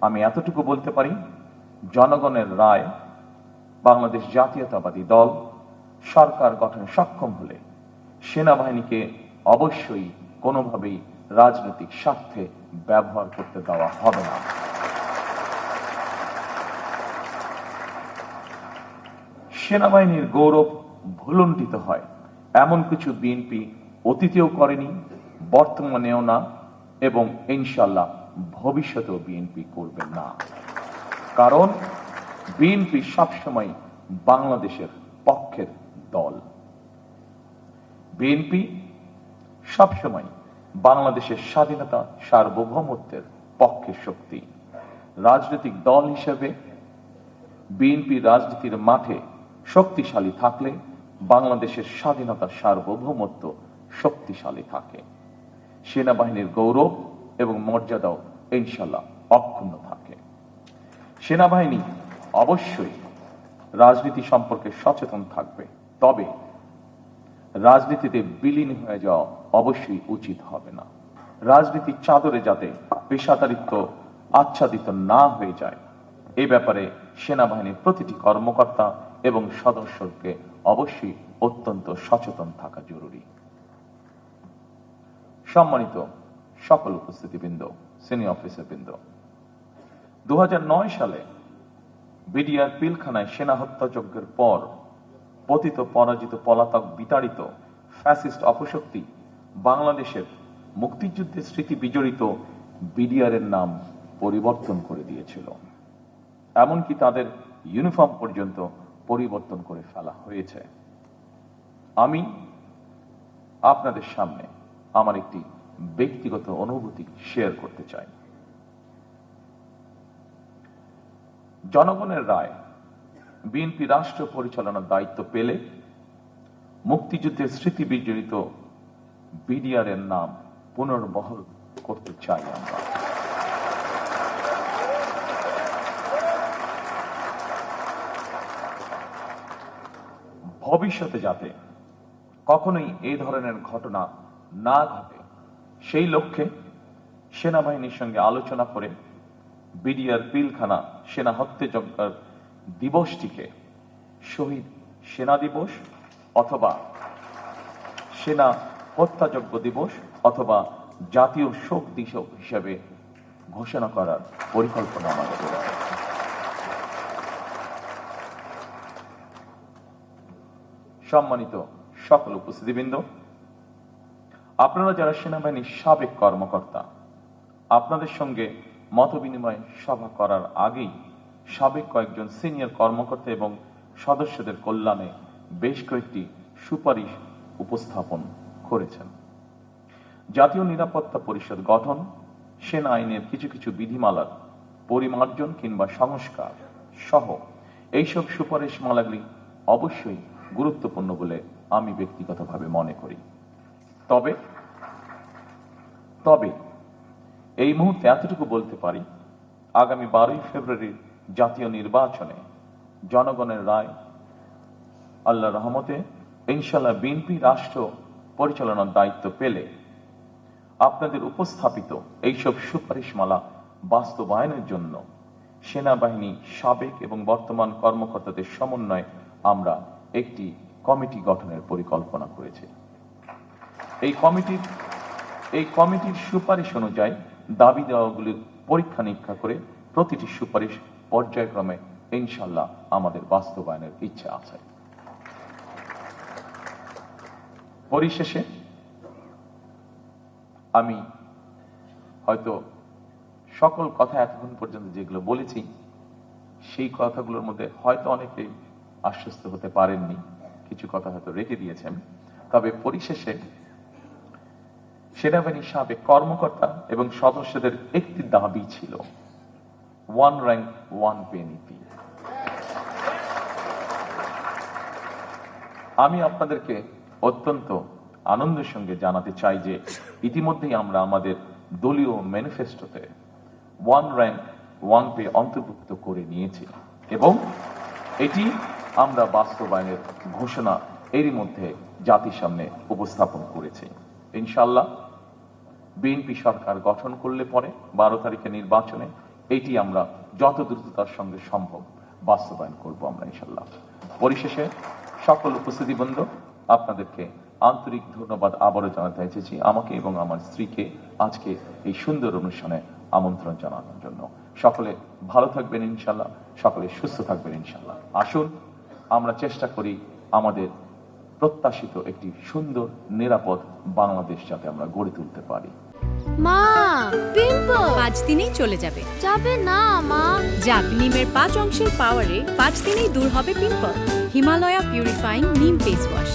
আমি এতটুকু বলতে পারি, জনগণের রায় বাংলাদেশ জাতীয়তাবাদী দল সরকার গঠনে সক্ষম হলে সেনাবাহিনীকে অবশ্যই কোনোভাবেই রাজনৈতিক স্বার্থে ব্যবহার করতে দেওয়া হবে না। সেনাবাহিনীর গৌরব ভুলুণ্ঠিত হয় এমন কিছু বিএনপি অতীতেও করেনি, বর্তমানেও না, এবং ইনশাআল্লাহ ভবিষ্যতেও বিএনপি করবে না। কারণ বিএনপি সবসময় বাংলাদেশের পক্ষের দল। বিএনপি সবসময় বাংলাদেশের স্বাধীনতা সার্বভৌমত্বের পক্ষের শক্তি। রাজনৈতিক দল হিসেবে বিএনপি রাজনীতির মাঠে শক্তিশালী থাকলে বাংলাদেশের স্বাধীনতা সার্বভৌমত্ব শক্তিশালী থাকে। সেনাবাহিনীর গৌরব এবং মর্যাদাও ইনশাআল্লাহ অক্ষুণ্ণ থাকে। সেনাবাহিনী অবশ্যই রাজনীতি সম্পর্কে সচেতন থাকবে, তবে রাজনীতিতে বিলীন হয়ে যাওয়া অবশ্যই উচিত হবে না। রাজনীতির চাদরে যাতে পেশাদারিত্ব আচ্ছাদিত না হয়ে যায়, এ ব্যাপারে সেনাবাহিনীর প্রতিটি কর্মকর্তা এবং সদস্যকে অবশ্যই অত্যন্ত সচেতন থাকা জরুরি। সম্মানিত সকল উপস্থিতিবৃন্দ, সিনিয়র অফিসারবৃন্দ, 2009 সালে বিডিআর পিলখানায় সেনা হত্যাযজ্ঞের পর পতিত পরাজিত পলাতক বিতাড়িত ফ্যাসিস্ট অপশক্তি বাংলাদেশের মুক্তিযুদ্ধের স্মৃতি বিজড়িত বিডিআরের নাম পরিবর্তন করে দিয়েছিল। এমনকি তাদের ইউনিফর্ম পর্যন্ত পরিবর্তন করে ফেলা হয়েছে। আমি আপনাদের সামনে আমার একটি ব্যক্তিগত অনুভূতি শেয়ার করতে চাই। জনগণের রায় বিএনপি রাষ্ট্র পরিচালনার দায়িত্ব পেলে মুক্তিযুদ্ধের স্মৃতি বিজড়িত বিডিআর এর নাম পুনর্বহাল করতে চাই আমরা। ভবিষ্যতে যাতে কখনোই এই ধরনের ঘটনা না ঘটে, সেই লক্ষ্যে সেনাবাহিনীর সঙ্গে আলোচনা করে বিডিআর পিলখানা সেনা হত্যাযজ্ঞের দিবসটিকে শহীদ সেনা দিবস অথবা সেনা হত্যাযজ্ঞ দিবস অথবা জাতীয় শোক দিবস হিসেবে ঘোষণা করার পরিকল্পনা আমাদের রয়েছে। সম্মানিত সকল উপস্থিতিবৃন্দ, আপনারা যারা সেনাবাহিনীর সাবেক কর্মকর্তা, আপনাদের সঙ্গে মতবিনিময় সভা করার আগেই সাবেক কয়েকজন সিনিয়র কর্মকর্তা এবং সদস্যদের কল্যাণে বেশ কয়েকটি সুপারিশ উপস্থাপন করেছেন। জাতীয় নিরাপত্তা পরিষদ গঠন, সেনা আইনের কিছু কিছু বিধিমালার পরিমার্জন কিংবা সংস্কার সহ এইসব সুপারিশমালাগুলি অবশ্যই গুরুত্বপূর্ণ বলে আমি ব্যক্তিগতভাবে মনে করি। তবে এই মুহূর্তে এতটুকু বলতে পারি, আগামী 12ই ফেব্রুয়ারির জাতীয় নির্বাচনে জনগণের রায় আল্লাহর রহমতে ইনশাআল্লাহ বিএনপি রাষ্ট্র পরিচালনার দায়িত্ব পেলে আপনাদের উপস্থাপিত এইসব সুপারিশমালা বাস্তবায়নের জন্য সেনাবাহিনী সাবেক এবং বর্তমান কর্মকর্তাদের সমন্বয়ে আমরা একটি কমিটি গঠনের পরিকল্পনা করেছি। এই কমিটির সুপারিশ অনুযায়ী দাবি দেওয়াগুলির পরীক্ষা নিরীক্ষা করে প্রতিটি সুপারিশ পর্যায়ক্রমে ইনশাআল্লাহ আমাদের বাস্তবায়নের ইচ্ছা আছে। পরিশেষে আমি হয়তো সকল কথা এতক্ষণ পর্যন্ত যেগুলো বলেছি, সেই কথাগুলোর মধ্যে হয়তো অনেকেই আশ্বস্ত হতে পারেননি, কিছু কথা হয়তো রেখে দিয়েছেন। তবে পরিশেষে সেনাবাহিনীর সাবেক কর্মকর্তা এবং সদস্যদের একটি দাবি ছিল, 1 rank 1 pay নীতি। আমি আপনাদেরকে অত্যন্ত আনন্দের সঙ্গে জানাতে চাই যে ইতিমধ্যেই আমরা আমাদের দলীয় ম্যানিফেস্টোতে 1 rank 1 pay অন্তর্ভুক্ত করে নিয়েছি এবং এটি আমরা বাস্তবায়নের ঘোষণা এরই মধ্যে জাতির সামনে উপস্থাপন করেছি। ইনশাআল্লাহ বিএনপি সরকার গঠন করলে পরে 12 তারিখে নির্বাচনে এটি আমরা যত দ্রুততার সঙ্গে সম্ভব বাস্তবায়ন করব আমরা ইনশাল্লাহ। পরিশেষে সকল উপস্থিতিবৃন্দ, আপনাদেরকে আন্তরিক ধন্যবাদ আবারও জানাতে চাইছি আমাকে এবং আমার স্ত্রীকে আজকে এই সুন্দর অনুষ্ঠানে আমন্ত্রণ জানানোর জন্য। সকলে ভালো থাকবেন ইনশাল্লাহ, সকলে সুস্থ থাকবেন ইনশাল্লাহ। আসুন আমরা চেষ্টা করি আমাদের প্রত্যাশিত একটি সুন্দর নিরাপদ বাংলাদেশ যাতে আমরা গড়ে তুলতে পারি। মা, পিম্পল 5 দিনেই চলে যাবে। যাবে না মা। যাক, নিমের 5 অংশের পাওয়ারে 5 দিনেই দূর হবে পিম্পল। হিমালয়া পিউরিফাইং নিম ফেস ওয়াশ।